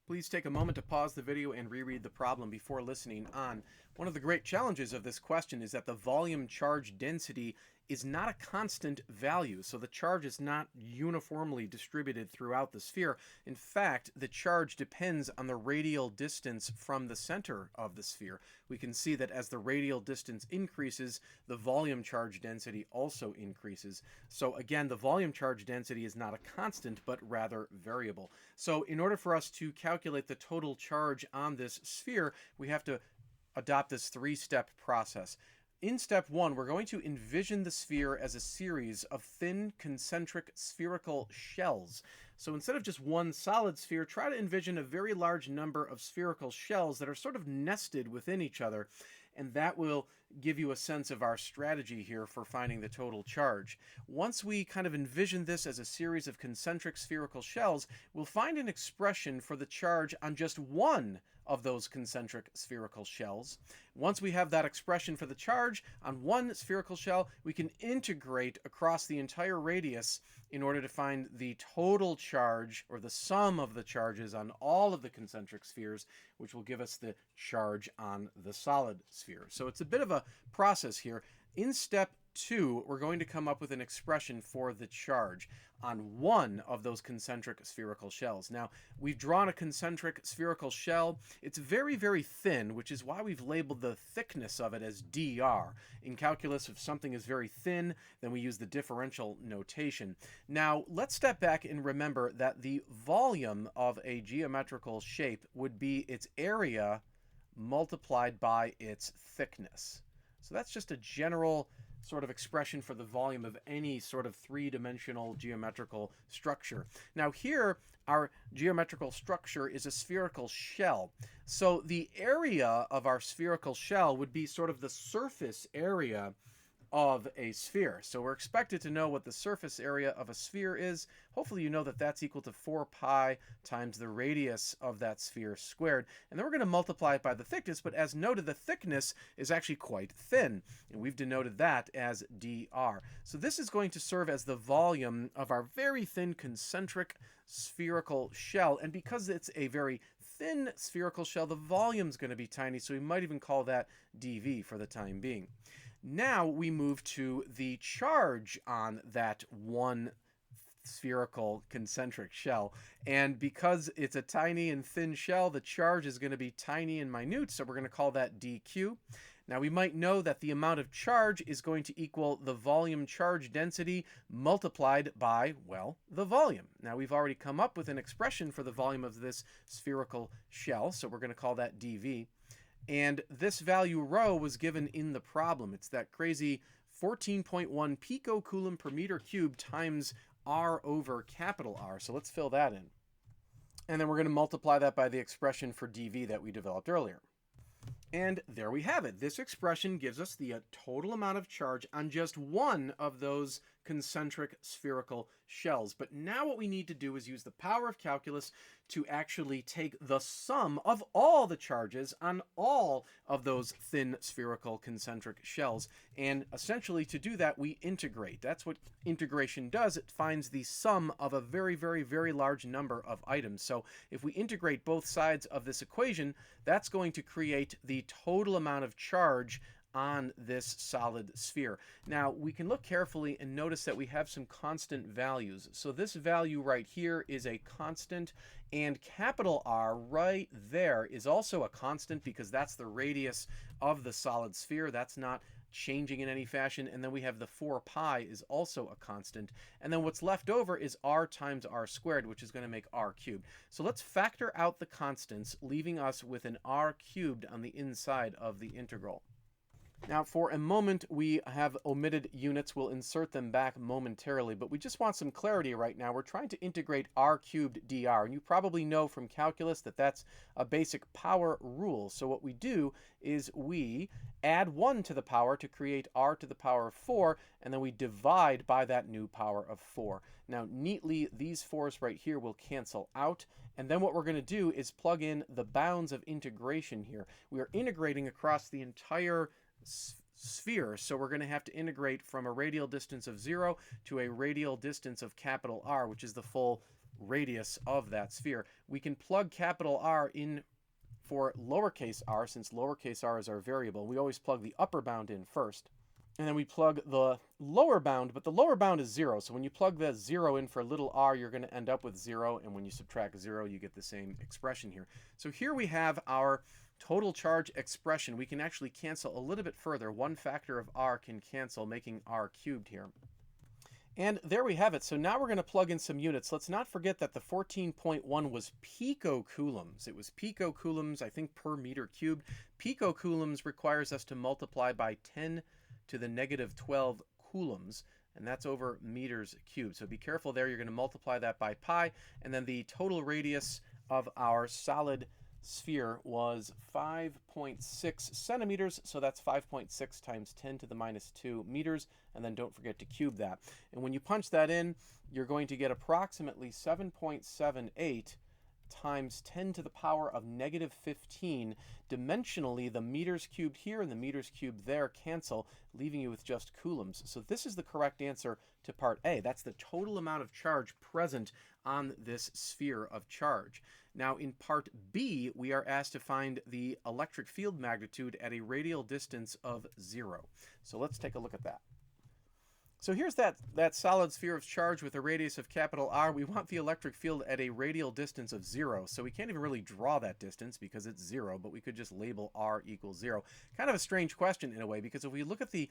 Please take a moment to pause the video and reread the problem before listening on. One of the great challenges of this question is that the volume charge density is not a constant value, so the charge is not uniformly distributed throughout the sphere. In fact, the charge depends on the radial distance from the center of the sphere. We can see that as the radial distance increases, the volume charge density also increases. So again, the volume charge density is not a constant, but rather variable. So in order for us to calculate the total charge on this sphere, we have to adopt this three-step process. In step one, we're going to envision the sphere as a series of thin concentric spherical shells. So instead of just one solid sphere, try to envision a very large number of spherical shells that are sort of nested within each other, and that will give you a sense of our strategy here for finding the total charge. Once we kind of envision this as a series of concentric spherical shells, we'll find an expression for the charge on just one of those concentric spherical shells. Once we have that expression for the charge on one spherical shell, we can integrate across the entire radius in order to find the total charge, or the sum of the charges on all of the concentric spheres, which will give us the charge on the solid sphere. So it's a bit of a process here. In step two, we're going to come up with an expression for the charge on one of those concentric spherical shells. Now, we've drawn a concentric spherical shell. It's very, very thin, which is why we've labeled the thickness of it as dr. In calculus, if something is very thin, then we use the differential notation. Now, let's step back and remember that the volume of a geometrical shape would be its area multiplied by its thickness. So that's just a general sort of expression for the volume of any sort of three-dimensional geometrical structure. Now here, our geometrical structure is a spherical shell. So the area of our spherical shell would be sort of the surface area of a sphere. So we're expected to know what the surface area of a sphere is. Hopefully you know that that's equal to 4 pi times the radius of that sphere squared. And then we're going to multiply it by the thickness, but as noted, the thickness is actually quite thin, and we've denoted that as dr. So this is going to serve as the volume of our very thin concentric spherical shell, and because it's a very thin spherical shell, the volume is going to be tiny, so we might even call that dV for the time being. Now we move to the charge on that one spherical concentric shell, and because it's a tiny and thin shell, the charge is going to be tiny and minute, so we're going to call that dq. Now we might know that the amount of charge is going to equal the volume charge density multiplied by, well, the volume. Now we've already come up with an expression for the volume of this spherical shell, so we're going to call that dV. And this value rho was given in the problem. It's that crazy 14.1 picocoulomb per meter cubed times r over capital R. So let's fill that in. And then we're going to multiply that by the expression for dV that we developed earlier. And there we have it. This expression gives us the total amount of charge on just one of those concentric spherical shells. But now what we need to do is use the power of calculus to actually take the sum of all the charges on all of those thin spherical concentric shells. And essentially to do that, we integrate. That's what integration does. It finds the sum of a very, very, very large number of items. So if we integrate both sides of this equation, that's going to create the total amount of charge on this solid sphere. Now we can look carefully and notice that we have some constant values. So this value right here is a constant, and capital R right there is also a constant because that's the radius of the solid sphere. That's not changing in any fashion. And then we have the 4 pi is also a constant. And then what's left over is r times r squared, which is going to make r cubed. So let's factor out the constants, leaving us with an r cubed on the inside of the integral. Now, for a moment, we have omitted units. We'll insert them back momentarily, but we just want some clarity right now. We're trying to integrate r cubed dr, and you probably know from calculus that that's a basic power rule. So what we do is we add 1 to the power to create r to the power of 4, and then we divide by that new power of 4. Now, neatly, these 4's right here will cancel out, and then what we're going to do is plug in the bounds of integration here. We are integrating across the entire sphere, so we're going to have to integrate from a radial distance of 0 to a radial distance of capital R, which is the full radius of that sphere. We can plug capital R in for lowercase r, since lowercase r is our variable. We always plug the upper bound in first, and then we plug the lower bound, but the lower bound is 0. So when you plug the 0 in for little r, you're going to end up with 0, and when you subtract 0, you get the same expression here. So here we have our total charge expression. We can actually cancel a little bit further. One factor of r can cancel, making r cubed here. And there we have it. So now we're going to plug in some units. Let's not forget that the 14.1 was picocoulombs. It was picocoulombs, I think, per meter cubed. Picocoulombs requires us to multiply by 10 to the negative 12 coulombs, and that's over meters cubed. So be careful there. You're going to multiply that by pi, and then the total radius of our solid sphere was 5.6 centimeters, so that's 5.6 times 10 to the minus 2 meters, and then don't forget to cube that. And when you punch that in, you're going to get approximately 7.78 times 10 to the power of negative 15. Dimensionally, the meters cubed here and the meters cubed there cancel, leaving you with just coulombs. So this is the correct answer to part A. That's the total amount of charge present on this sphere of charge. Now in part B, we are asked to find the electric field magnitude at a radial distance of 0. So let's take a look at that. So here's that solid sphere of charge with a radius of capital R. We want the electric field at a radial distance of 0. So we can't even really draw that distance because it's 0, but we could just label R equals 0. Kind of a strange question in a way, because if we look at the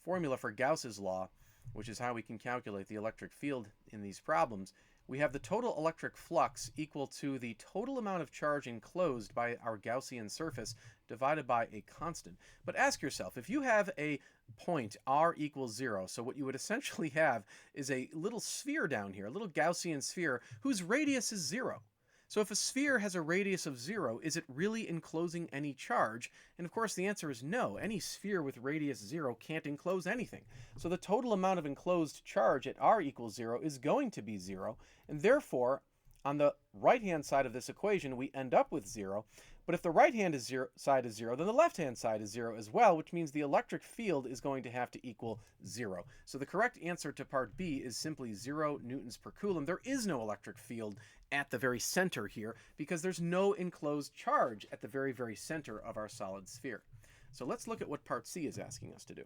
formula for Gauss's law, which is how we can calculate the electric field in these problems, we have the total electric flux equal to the total amount of charge enclosed by our Gaussian surface divided by a constant. But ask yourself, if you have a point r equals 0, so what you would essentially have is a little sphere down here, a little Gaussian sphere whose radius is 0. So if a sphere has a radius of 0, is it really enclosing any charge? And of course the answer is no. Any sphere with radius 0 can't enclose anything. So the total amount of enclosed charge at r equals 0 is going to be 0, and therefore on the right-hand side of this equation we end up with 0. But if the right-hand side is 0, then the left-hand side is 0 as well, which means the electric field is going to have to equal 0. So the correct answer to part B is simply 0 newtons per coulomb. There is no electric field at the very center here because there's no enclosed charge at the very, very center of our solid sphere. So let's look at what part C is asking us to do.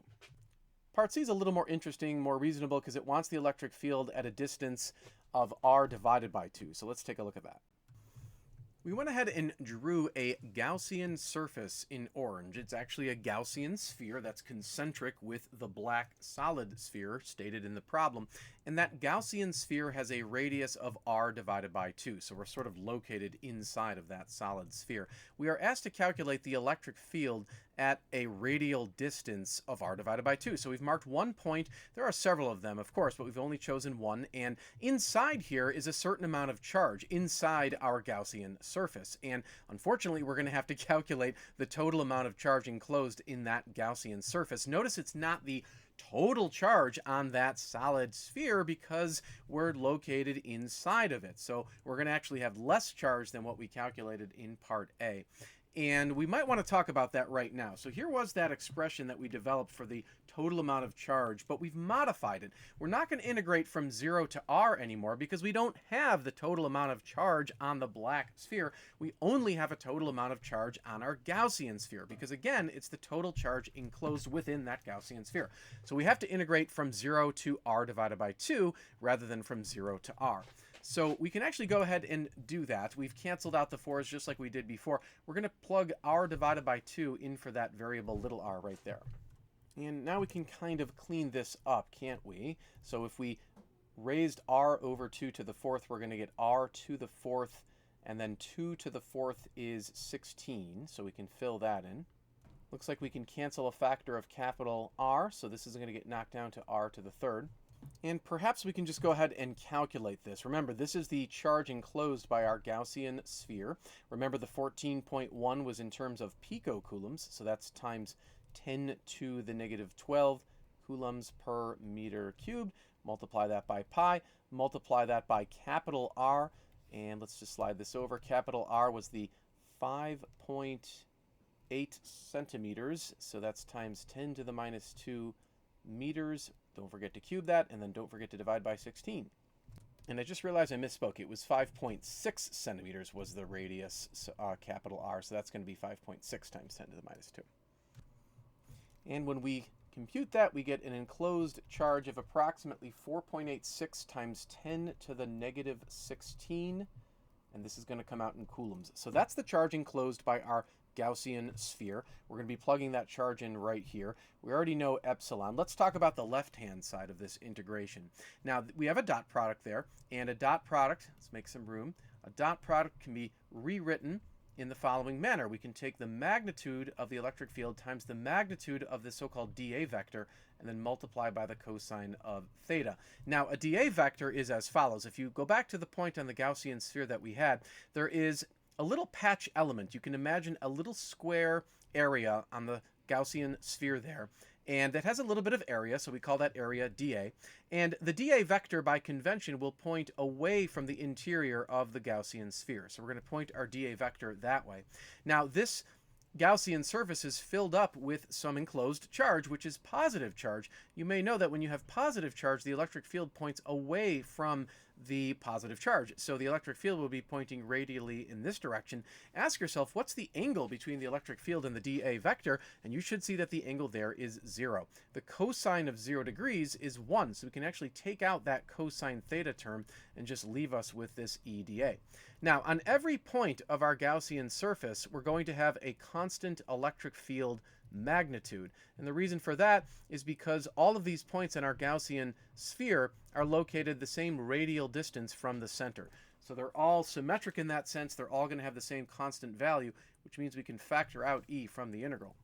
Part C is a little more interesting, more reasonable, because it wants the electric field at a distance of r divided by 2. So let's take a look at that. We went ahead and drew a Gaussian surface in orange. It's actually a Gaussian sphere that's concentric with the black solid sphere stated in the problem. And that Gaussian sphere has a radius of r divided by 2. So we're sort of located inside of that solid sphere. We are asked to calculate the electric field at a radial distance of r divided by 2. So we've marked one point. There are several of them, of course, but we've only chosen one. And inside here is a certain amount of charge inside our Gaussian surface. And unfortunately, we're going to have to calculate the total amount of charge enclosed in that Gaussian surface. Notice it's not the total charge on that solid sphere because we're located inside of it. So we're going to actually have less charge than what we calculated in part A. And we might want to talk about that right now. So here was that expression that we developed for the total amount of charge, but we've modified it. We're not going to integrate from 0 to r anymore because we don't have the total amount of charge on the black sphere. We only have a total amount of charge on our Gaussian sphere because, again, it's the total charge enclosed within that Gaussian sphere. So we have to integrate from 0 to r divided by 2 rather than from 0 to r. So we can actually go ahead and do that. We've canceled out the 4's just like we did before. We're going to plug r divided by 2 in for that variable little r right there. And now we can kind of clean this up, can't we? So if we raised r over 2 to the 4th, we're going to get r to the 4th, and then 2 to the 4th is 16, so we can fill that in. Looks like we can cancel a factor of capital R, so this is going to get knocked down to r to the 3rd. And perhaps we can just go ahead and calculate this. Remember, this is the charge enclosed by our Gaussian sphere. Remember, the 14.1 was in terms of picocoulombs, so that's times 10 to the negative 12 coulombs per meter cubed. Multiply that by pi, multiply that by capital R, and let's just slide this over. Capital R was the 5.8 centimeters, so that's times 10 to the minus 2 meters. Don't forget to cube that, and then don't forget to divide by 16. And I just realized I misspoke. It was 5.6 centimeters was the radius, capital R. So that's going to be 5.6 times 10 to the minus 2. And when we compute that, we get an enclosed charge of approximately 4.86 times 10 to the negative 16. And this is going to come out in coulombs. So that's the charge enclosed by our Gaussian sphere. We're going to be plugging that charge in right here. We already know epsilon. Let's talk about the left-hand side of this integration. Now, we have a dot product there, and a dot product, let's make some room, a dot product can be rewritten in the following manner. We can take the magnitude of the electric field times the magnitude of the so-called dA vector and then multiply by the cosine of theta. Now, a dA vector is as follows. If you go back to the point on the Gaussian sphere that we had, there is a little patch element. You can imagine a little square area on the Gaussian sphere there, and that has a little bit of area, so we call that area dA. And the dA vector, by convention, will point away from the interior of the Gaussian sphere. So we're going to point our dA vector that way. Now, this Gaussian surface is filled up with some enclosed charge, which is positive charge. You may know that when you have positive charge, the electric field points away from the positive charge. So the electric field will be pointing radially in this direction. Ask yourself, what's the angle between the electric field and the dA vector? And you should see that the angle there is 0. The cosine of 0 degrees is 1, so we can actually take out that cosine theta term and just leave us with this EDA. Now, on every point of our Gaussian surface, we're going to have a constant electric field magnitude. And the reason for that is because all of these points in our Gaussian sphere are located the same radial distance from the center. So they're all symmetric in that sense. They're all going to have the same constant value, which means we can factor out E from the integral.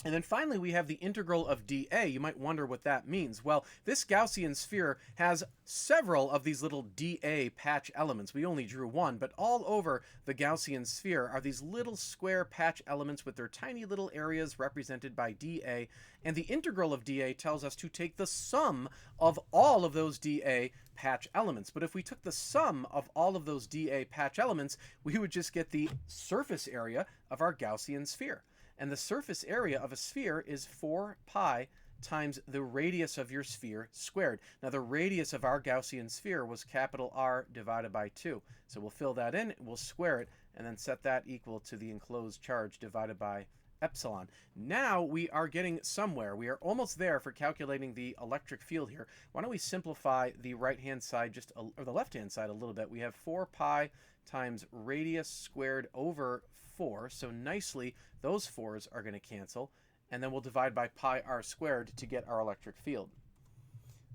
And then finally, we have the integral of dA. You might wonder what that means. Well, this Gaussian sphere has several of these little dA patch elements. We only drew one, but all over the Gaussian sphere are these little square patch elements with their tiny little areas represented by dA. And the integral of dA tells us to take the sum of all of those dA patch elements. But if we took the sum of all of those dA patch elements, we would just get the surface area of our Gaussian sphere. And the surface area of a sphere is 4 pi times the radius of your sphere squared. Now, the radius of our Gaussian sphere was capital R divided by 2. So we'll fill that in, we'll square it, and then set that equal to the enclosed charge divided by epsilon. Now we are getting somewhere. We are almost there for calculating the electric field here. Why don't we simplify the right-hand side or the left-hand side a little bit. We have 4 pi times radius squared over 4. So nicely, those 4's are going to cancel. And then we'll divide by pi r squared to get our electric field.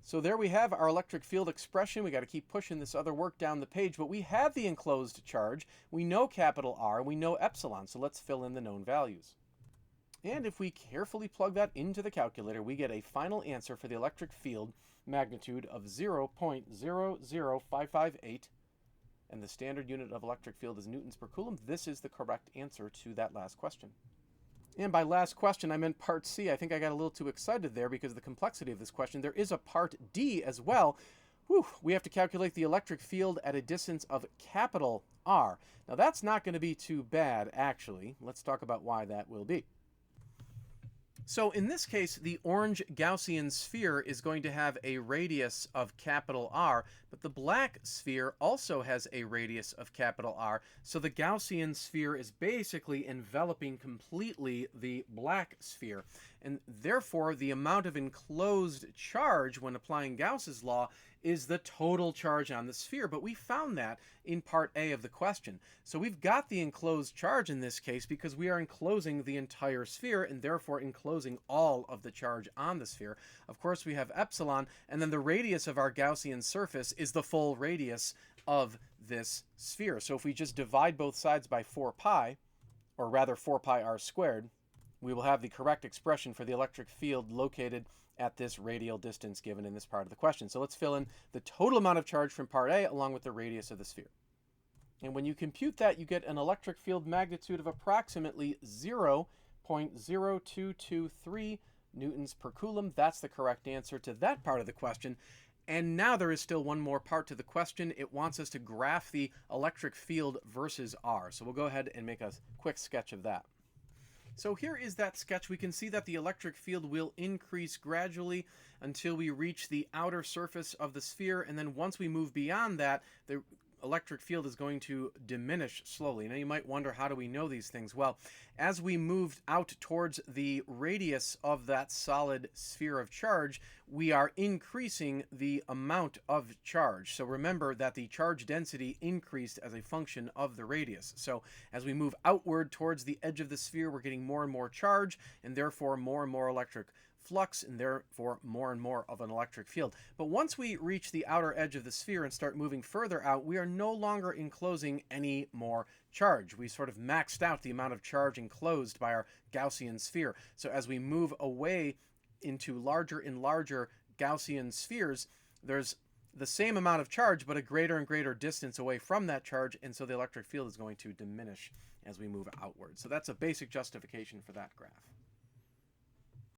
So there we have our electric field expression. We got to keep pushing this other work down the page, but we have the enclosed charge. We know capital R, we know epsilon, so let's fill in the known values. And if we carefully plug that into the calculator, we get a final answer for the electric field magnitude of 0.00558. And the standard unit of electric field is newtons per coulomb. This is the correct answer to that last question. And by last question, I meant part C. I think I got a little too excited there because of the complexity of this question. There is a part D as well. Whew, we have to calculate the electric field at a distance of capital R. Now, that's not going to be too bad, actually. Let's talk about why that will be. So in this case, the orange Gaussian sphere is going to have a radius of capital R, but the black sphere also has a radius of capital R. So the Gaussian sphere is basically enveloping completely the black sphere. And therefore, the amount of enclosed charge when applying Gauss's law is the total charge on the sphere. But we found that in part A of the question. So we've got the enclosed charge in this case because we are enclosing the entire sphere and therefore enclosing all of the charge on the sphere. Of course, we have epsilon, and then the radius of our Gaussian surface is the full radius of this sphere. So if we just divide both sides by 4 pi, or rather 4 pi r squared, we will have the correct expression for the electric field located at this radial distance given in this part of the question. So let's fill in the total amount of charge from part A along with the radius of the sphere. And when you compute that, you get an electric field magnitude of approximately 0.0223 newtons per coulomb. That's the correct answer to that part of the question. And now there is still one more part to the question. It wants us to graph the electric field versus R. So we'll go ahead and make a quick sketch of that. So here is that sketch. We can see that the electric field will increase gradually until we reach the outer surface of the sphere, and then once we move beyond that, the electric field is going to diminish slowly. Now you might wonder, how do we know these things? Well, as we move out towards the radius of that solid sphere of charge, we are increasing the amount of charge. So remember that the charge density increased as a function of the radius. So as we move outward towards the edge of the sphere, we're getting more and more charge, and therefore more and more electric flux, and therefore more and more of an electric field. But once we reach the outer edge of the sphere and start moving further out, we are no longer enclosing any more charge. We sort of maxed out the amount of charge enclosed by our Gaussian sphere. So as we move away into larger and larger Gaussian spheres, there's the same amount of charge, but a greater and greater distance away from that charge, and so the electric field is going to diminish as we move outward. So that's a basic justification for that graph.